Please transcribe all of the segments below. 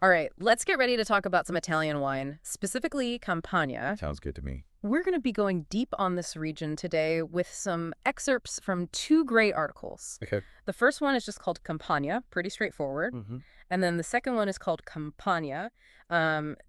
All right, let's get ready to talk about some Italian wine, specifically Campania. Sounds good to me. We're going to be going deep on this region today with some excerpts from two great articles. Okay. The first one is just called Campania, pretty straightforward. Mm-hmm. And then the second one is called Campania,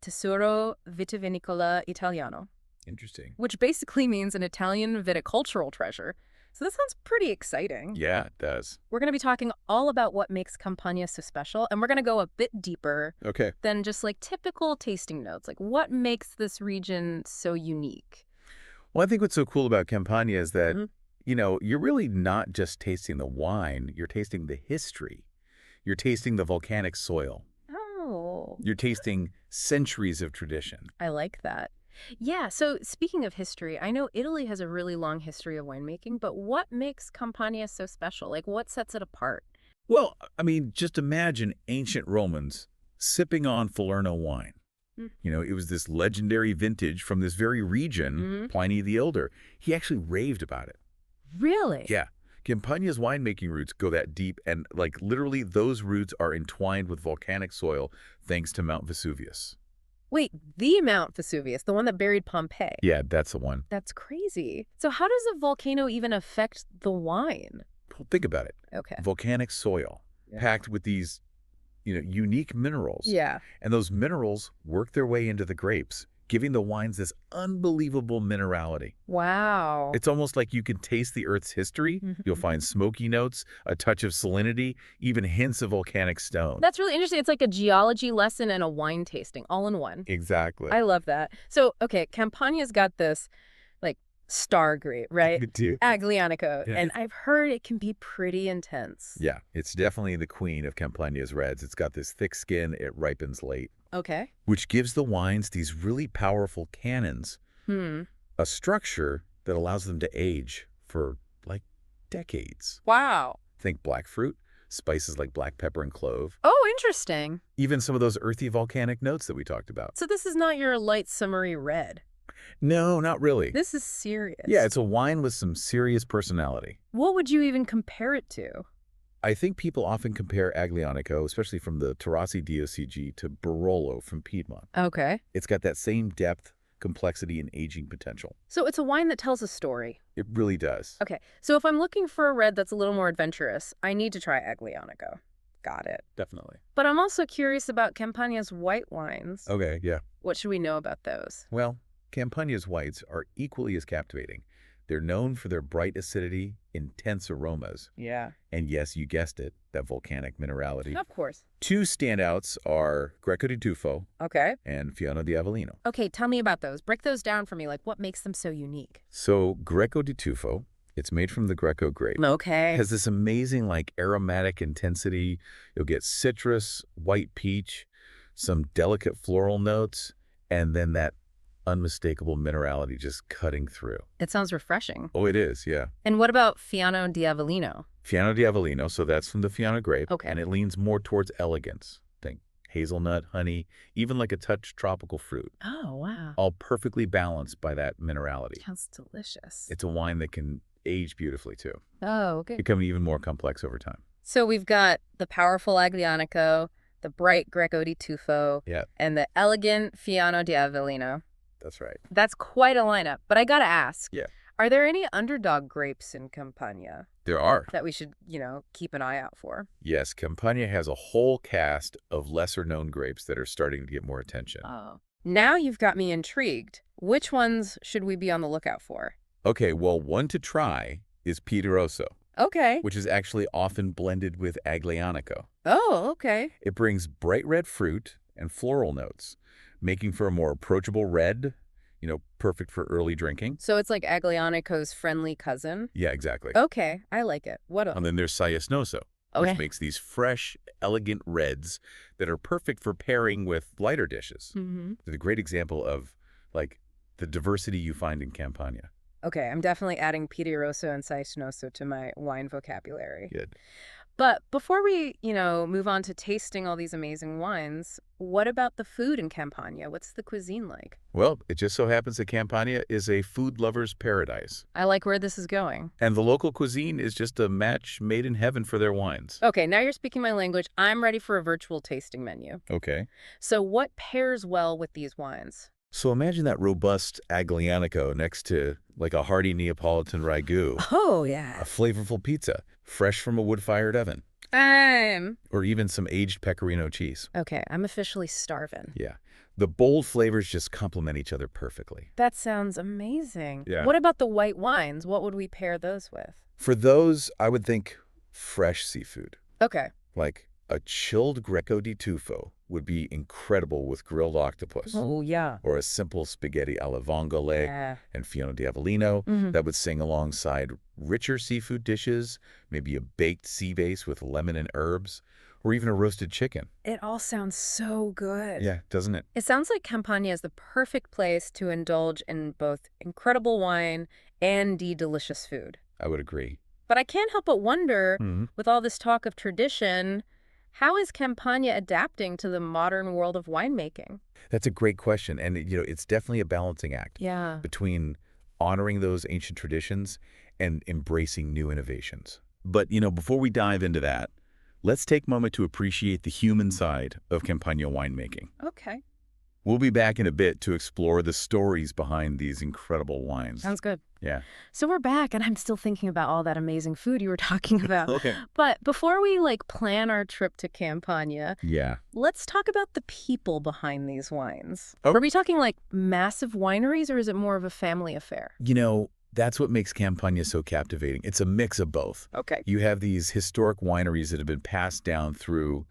Tesoro Vitivinicola Italiano, Interesting. which basically means an Italian viticultural treasure. So this sounds pretty exciting. Yeah, it does. We're going to be talking all about what makes Campania so special, and we're going to go a bit deeper Okay. than just like typical tasting notes. Like what makes this region so unique? Well, I think what's so cool about Campania is that, Mhm. you're really not just tasting the wine, you're tasting the history. You're tasting the volcanic soil. Oh, You're tasting centuries of tradition. I like that. Yeah, so speaking of history, I know Italy has a really long history of winemaking, but what makes Campania so special? Like what sets it apart? Well, I mean, just imagine ancient Romans sipping on Falerno wine. Mm. It was this legendary vintage from this very region, Mhm. Pliny the Elder. He actually raved about it. Really? Yeah. Campania's winemaking roots go that deep, and literally those roots are entwined with volcanic soil thanks to Mount Vesuvius. Wait, the Mount Vesuvius, the one that buried Pompeii. Yeah, that's the one. That's crazy. So how does a volcano even affect the wine? Well, think about it. Okay. Volcanic soil Yeah. packed with these, unique minerals. Yeah. And those minerals work their way into the grapes, giving the wines this unbelievable minerality. Wow. It's almost like you can taste the Earth's history. Mhm. You'll find smoky notes, a touch of salinity, even hints of volcanic stone. That's really interesting. It's like a geology lesson and a wine tasting all in one. Exactly. I love that. So, okay, Campania's got this like star grape, right? Good too. Aglianico. Yeah. And I've heard it can be pretty intense. Yeah, it's definitely the queen of Campania's reds. It's got this thick skin, it ripens late, Okay. which gives the wines these really powerful cannons, a structure that allows them to age for decades. Wow. Think black fruit, spices like black pepper and clove, Oh, interesting. even some of those earthy volcanic notes that we talked about. So this is not your light summery red. No, not really. This is serious. Yeah, it's a wine with some serious personality. What would you even compare it to? I think people often compare Aglianico, especially from the Terrassi DOCG, to Barolo from Piedmont. Okay. It's got that same depth, complexity, and aging potential. So it's a wine that tells a story. It really does. Okay. So if I'm looking for a red that's a little more adventurous, I need to try Aglianico. Got it. Definitely. But I'm also curious about Campania's white wines. Okay, yeah. What should we know about those? Well, Campania's whites are equally as captivating. They're known for their bright acidity, intense aromas, Yeah. and yes, you guessed it, that volcanic minerality. Of course. Two standouts are Greco di Tufo Okay. and Fiano di Avellino. Okay, tell me about those. Break those down for me. Like, what makes them so unique? So Greco di Tufo, it's made from the Greco grape. Okay. Has this amazing aromatic intensity. You'll get citrus, white peach, some delicate floral notes, and then that unmistakable minerality just cutting through. It sounds refreshing. Oh, it is, yeah. And what about Fiano di Avellino? Fiano di Avellino, so that's from the Fiano grape. Okay. And it leans more towards elegance. Think hazelnut, honey, even like a touch tropical fruit. Oh, wow. All perfectly balanced by that minerality. Sounds delicious. It's a wine that can age beautifully too, Oh, okay. become even more complex over time. So we've got the powerful Aglianico, the bright Greco di Tufo, Yeah, and the elegant Fiano di Avellino. that's right. That's quite a lineup. But I gotta ask, Yeah. are there any underdog grapes in Campania There are. that we should, keep an eye out for? Yes, Campania has a whole cast of lesser-known grapes that are starting to get more attention. Oh. Now you've got me intrigued. Which ones should we be on the lookout for? Okay, well, one to try is Piedirosso, Okay. which is actually often blended with Aglianico. Oh, okay. It brings bright red fruit and floral notes, making for a more approachable red, perfect for early drinking. So it's like Aglianico's friendly cousin? Yeah, exactly. Okay, I like it. What else? And then there's Sayasnoso, Okay. which makes these fresh, elegant reds that are perfect for pairing with lighter dishes. Mm-hmm. It's a great example of, the diversity you find in Campania. Okay, I'm definitely adding Piedirosso and Saisnoso to my wine vocabulary. Good. But before we, move on to tasting all these amazing wines, what about the food in Campania? What's the cuisine like? Well, it just so happens that Campania is a food lover's paradise. I like where this is going. And the local cuisine is just a match made in heaven for their wines. Okay, now you're speaking my language. I'm ready for a virtual tasting menu. Okay. So what pairs well with these wines? So imagine that robust Aglianico next to like a hearty Neapolitan ragu, Oh, a yeah. flavorful pizza, fresh from a wood-fired oven, I'm or even some aged pecorino cheese. Okay, I'm officially starving. Yeah. The bold flavors just complement each other perfectly. That sounds amazing. Yeah. What about the white wines? What would we pair those with? For those, I would think fresh seafood. Okay. Like a chilled Greco di Tufo would be incredible with grilled octopus. Oh, yeah. Or a simple spaghetti alla vongole Yeah. and Fiona di Avellino Mhm. that would sing alongside richer seafood dishes, maybe a baked sea base with lemon and herbs, or even a roasted chicken. It all sounds so good. Yeah, doesn't it? It sounds like Campania is the perfect place to indulge in both incredible wine and delicious food. I would agree. But I can't help but wonder, Hmm. with all this talk of tradition, how is Campania adapting to the modern world of winemaking? That's a great question. And, it's definitely a balancing act Yeah. between honoring those ancient traditions and embracing new innovations. But, before we dive into that, let's take a moment to appreciate the human side of Campania winemaking. Okay. We'll be back in a bit to explore the stories behind these incredible wines. Sounds good. Yeah. So we're back, and I'm still thinking about all that amazing food you were talking about. Okay. But before we plan our trip to Campania, Yeah. let's talk about the people behind these wines. Oh. Are we talking massive wineries, or is it more of a family affair? That's what makes Campania so captivating. It's a mix of both. Okay. You have these historic wineries that have been passed down through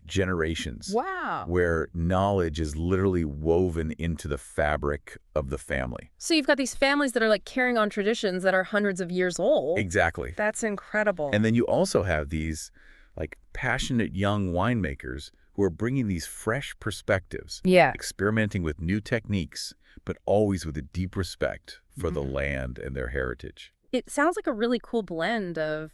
generations, Wow. where knowledge is literally woven into the fabric of the family. So you've got these families that are carrying on traditions that are hundreds of years old. Exactly. That's incredible. And then you also have these passionate young winemakers who are bringing these fresh perspectives, Yeah. experimenting with new techniques, but always with a deep respect for the land and their heritage. It sounds like a really cool blend of,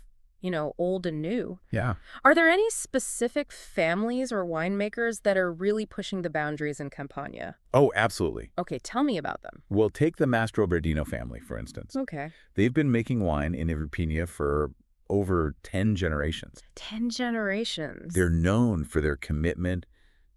old and new. Yeah. Are there any specific families or winemakers that are really pushing the boundaries in Campania? Oh, absolutely. Okay, tell me about them. Well, take the Mastroberdino family, for instance. Okay. They've been making wine in Irpinia for over 10 generations. 10 generations. They're known for their commitment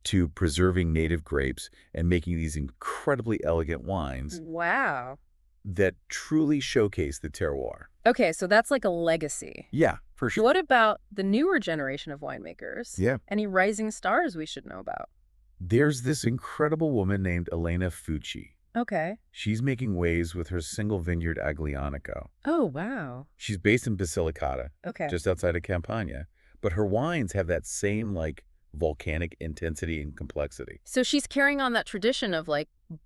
to preserving native grapes and making these incredibly elegant wines Wow. that truly showcase the terroir. Okay, so that's like a legacy. Yeah, for sure. What about the newer generation of winemakers? Yeah. Any rising stars we should know about? There's this incredible woman named Elena Fucci. Okay. She's making waves with her single vineyard Aglianico. Oh, wow. She's based in Basilicata, Okay. just outside of Campania, but her wines have that same volcanic intensity and complexity. So she's carrying on that tradition of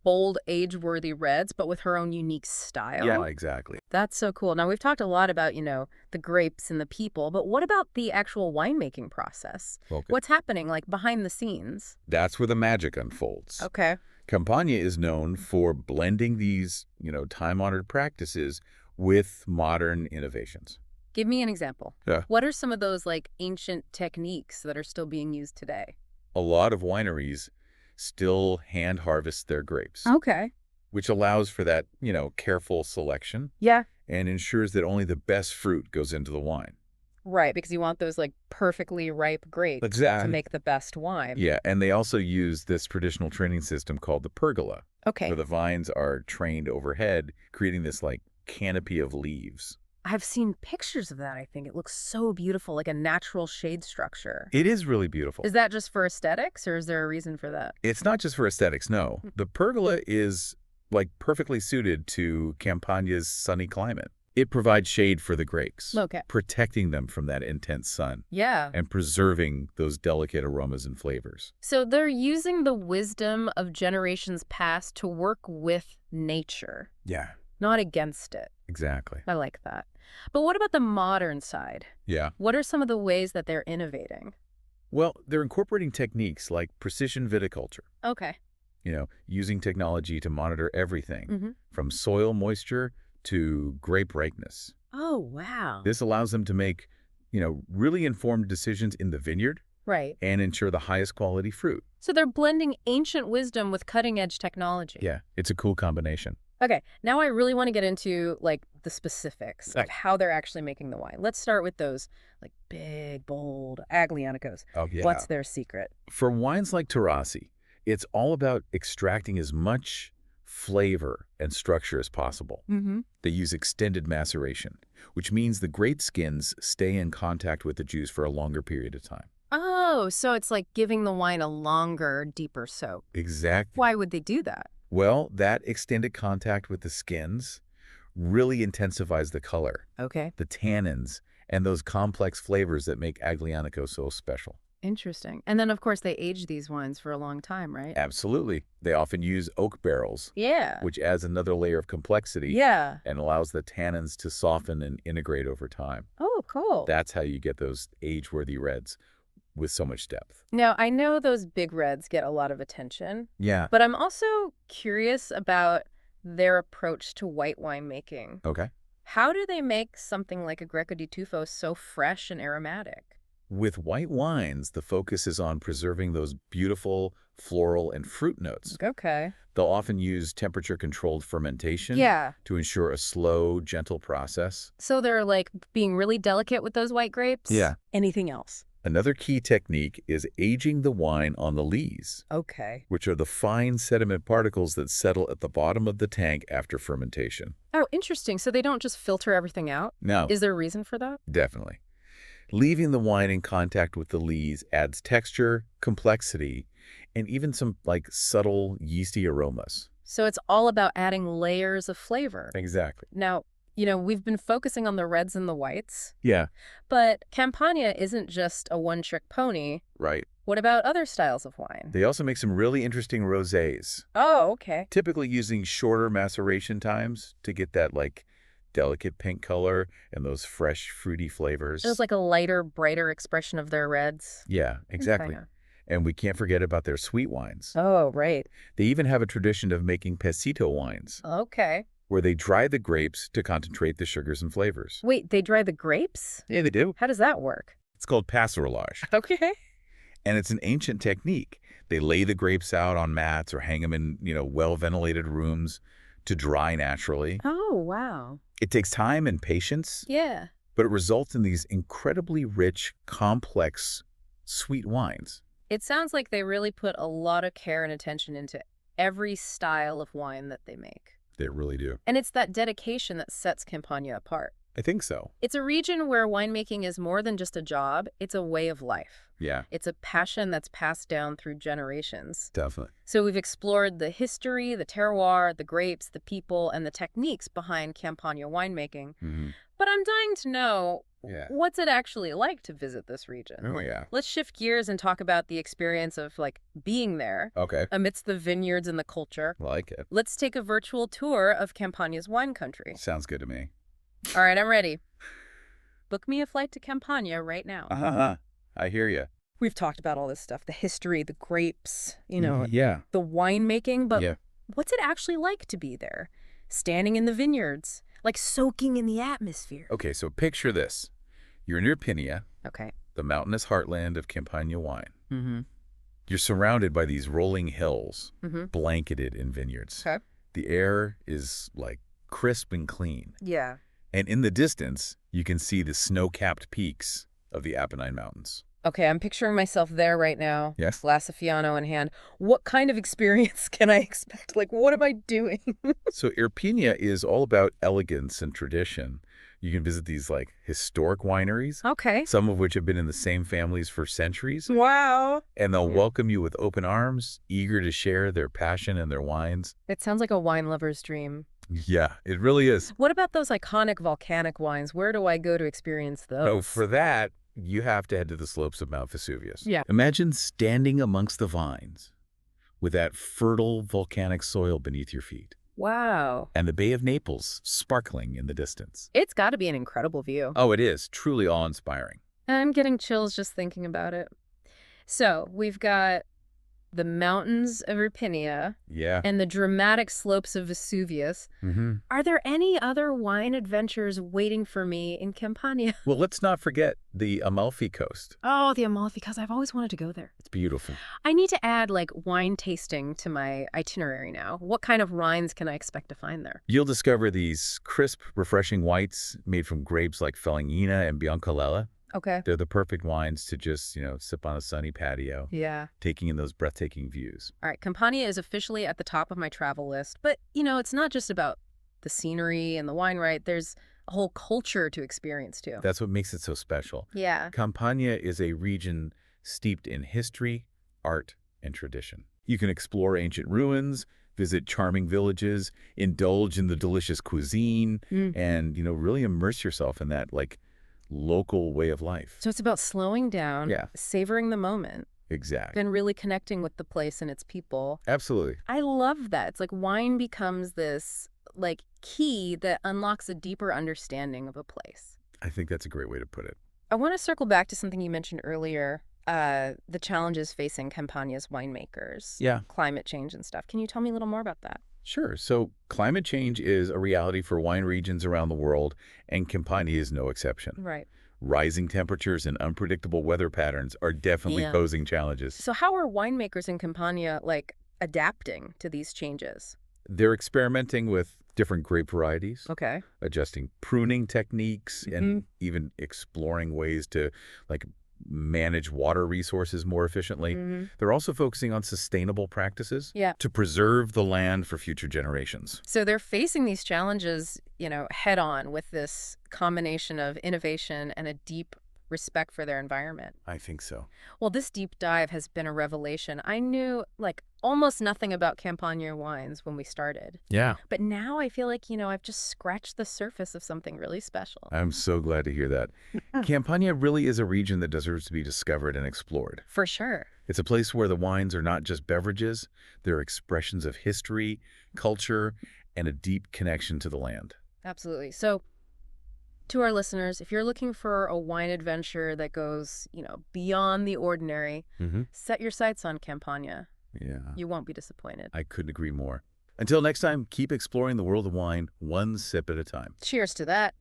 bold, age-worthy reds, but with her own unique style. Yeah, exactly. That's so cool. Now, we've talked a lot about, the grapes and the people, but what about the actual winemaking process? Okay. What's happening, behind the scenes? That's where the magic unfolds. Okay. Campania is known for blending these, time-honored practices with modern innovations. Give me an example. Yeah. What are some of those, ancient techniques that are still being used today? A lot of wineries still hand harvest their grapes, Okay. which allows for that, careful selection Yeah. and ensures that only the best fruit goes into the wine. Right, because you want those, perfectly ripe grapes to make the best wine. Yeah, and they also use this traditional training system called the pergola, Okay. where the vines are trained overhead, creating this, canopy of leaves. I've seen pictures of that, I think. It looks so beautiful, like a natural shade structure. It is really beautiful. Is that just for aesthetics, or is there a reason for that? It's not just for aesthetics, no. The pergola is, perfectly suited to Campania's sunny climate. It provides shade for the grapes, Okay. protecting them from that intense sun Yeah. and preserving those delicate aromas and flavors. So they're using the wisdom of generations past to work with nature, Yeah, not against it. exactly. I like that. But what about the modern side? Yeah. What are some of the ways that they're innovating? Well, they're incorporating techniques like precision viticulture, Okay. using technology to monitor everything Mm-hmm. from soil moisture to grape ripeness. Oh, wow. This allows them to make really informed decisions in the vineyard Right. and ensure the highest quality fruit. So they're blending ancient wisdom with cutting-edge technology. Yeah, it's a cool combination. Okay, now I really want to get into like the specifics of Right. how they're actually making the wine. Let's start with those like big, bold Aglianicos. Oh, yeah. What's their secret? For wines like Taurasi, it's all about extracting as much flavor and structure as possible. Mm-hmm. They use extended maceration, which means the grape skins stay in contact with the juice for a longer period of time. Oh, so it's like giving the wine a longer, deeper soak. Exactly. Why would they do that? Well, that extended contact with the skins really intensifies the color, Okay. the tannins, and those complex flavors that make Aglianico so special. Interesting. And then, of course, they age these wines for a long time, right? Absolutely. They often use oak barrels, Yeah. which adds another layer of complexity Yeah. and allows the tannins to soften and integrate over time. Oh, cool. That's how you get those age-worthy reds with so much depth. Now, I know those big reds get a lot of attention, Yeah. but I'm also curious about their approach to white wine making. Okay. How do they make something like a Greco di Tufo so fresh and aromatic? With white wines, the focus is on preserving those beautiful floral and fruit notes. Okay. They'll often use temperature-controlled fermentation Yeah. to ensure a slow, gentle process. So they're like being really delicate with those white grapes? Yeah. Anything else? Another key technique is aging the wine on the lees, Okay. which are the fine sediment particles that settle at the bottom of the tank after fermentation. Oh, interesting. So they don't just filter everything out? Now, Is there a reason for that? definitely. Leaving the wine in contact with the lees adds texture, complexity, and even some subtle yeasty aromas. So it's all about adding layers of flavor. Exactly. Now, we've been focusing on the reds and the whites, Yeah, but Campania isn't just a one-trick pony. right. What about other styles of wine? They also make some really interesting rosés, Oh, okay. typically using shorter maceration times to get that delicate pink color and those fresh fruity flavors. It was like a lighter, brighter expression of their reds. Yeah, exactly. Okay. And we can't forget about their sweet wines. Oh, right. They even have a tradition of making pesito wines, Okay. where they dry the grapes to concentrate the sugars and flavors. Wait, they dry the grapes? Yeah, they do. How does that work? It's called passerolage, Okay. and it's an ancient technique. They lay the grapes out on mats or hang them in, well-ventilated rooms to dry naturally. Oh, wow. It takes time and patience, Yeah. but it results in these incredibly rich, complex, sweet wines. It sounds like they really put a lot of care and attention into every style of wine that they make. They really do. And it's that dedication that sets Campania apart. I think so. It's a region where winemaking is more than just a job, it's a way of life. Yeah, It's a passion that's passed down through generations. definitely. So we've explored the history, the terroir, the grapes, the people, and the techniques behind Campania winemaking. Hmm. But I'm dying to know, Yeah. what's it actually like to visit this region? Oh, yeah. Let's shift gears and talk about the experience of, being there Okay. amidst the vineyards and the culture. Like it. Let's take a virtual tour of Campania's wine country. Sounds good to me. All right, I'm ready. Book me a flight to Campania right now. Uh-huh. I hear you. We've talked about all this stuff, the history, the grapes, Yeah. the winemaking, but Yeah. what's it actually like to be there? Standing in the vineyards, soaking in the atmosphere. Okay, so picture this. You're near Pinia, Okay. the mountainous heartland of Campania wine. Mm-hmm. You're surrounded by these rolling hills, Mm-hmm. blanketed in vineyards. Okay. The air is crisp and clean. Yeah. And in the distance, you can see the snow-capped peaks of the Apennine Mountains. Okay, I'm picturing myself there right now. Yes. Glass of Fiano in hand. What kind of experience can I expect? What am I doing? So Irpinia is all about elegance and tradition. You can visit these historic wineries, Okay. some of which have been in the same families for centuries, Wow. and they'll Yeah. welcome you with open arms, eager to share their passion and their wines. It sounds like a wine lover's dream. Yeah, it really is. What about those iconic volcanic wines? Where do I go to experience those? Oh, for that, you have to head to the slopes of Mount Vesuvius. Yeah. Imagine standing amongst the vines with that fertile volcanic soil beneath your feet Wow. and the Bay of Naples sparkling in the distance. It's got to be an incredible view. Oh, it is truly awe-inspiring. I'm getting chills just thinking about it. So we've got the mountains of Irpinia, Yeah. and the dramatic slopes of Vesuvius. Hmm. Are there any other wine adventures waiting for me in Campania? Well, let's not forget the Amalfi Coast. Oh, the Amalfi, because I've always wanted to go there. It's beautiful. I need to add, like, wine tasting to my itinerary now. What kind of wines can I expect to find there? You'll discover these crisp, refreshing whites made from grapes like Fellinina and Biancalella. Okay. They're the perfect wines to just, sip on a sunny patio, Yeah. taking in those breathtaking views. All right, Campania is officially at the top of my travel list. But, it's not just about the scenery and the wine, right? There's a whole culture to experience, too. That's what makes it so special. Yeah. Campania is a region steeped in history, art, and tradition. You can explore ancient ruins, visit charming villages, indulge in the delicious cuisine, and, really immerse yourself in that, local way of life. So it's about slowing down, Yeah. savoring the moment, Exactly. and really connecting with the place and its people. Absolutely. I love that. It's like wine becomes this, key that unlocks a deeper understanding of a place. I think that's a great way to put it. I want to circle back to something you mentioned earlier, the challenges facing Campania's winemakers. Yeah. Climate change and stuff. Can you tell me a little more about that? Sure. So climate change is a reality for wine regions around the world, and Campania is no exception. Right. Rising temperatures and unpredictable weather patterns are definitely Yeah. posing challenges. So how are winemakers in Campania, adapting to these changes? They're experimenting with different grape varieties, Okay. adjusting pruning techniques, and even exploring ways to, manage water resources more efficiently. They're also focusing on sustainable practices Yeah. to preserve the land for future generations. So they're facing these challenges, head on with this combination of innovation and a deep respect for their environment. I think so. Well, this deep dive has been a revelation. I knew, almost nothing about Campania wines when we started. Yeah. But now I feel like, I've just scratched the surface of something really special. I'm so glad to hear that. Campania really is a region that deserves to be discovered and explored. For sure. It's a place where the wines are not just beverages, they're expressions of history, culture, and a deep connection to the land. Absolutely. So, to our listeners, if you're looking for a wine adventure that goes, beyond the ordinary, set your sights on Campania. Yeah. You won't be disappointed. I couldn't agree more. Until next time, keep exploring the world of wine, one sip at a time. Cheers to that.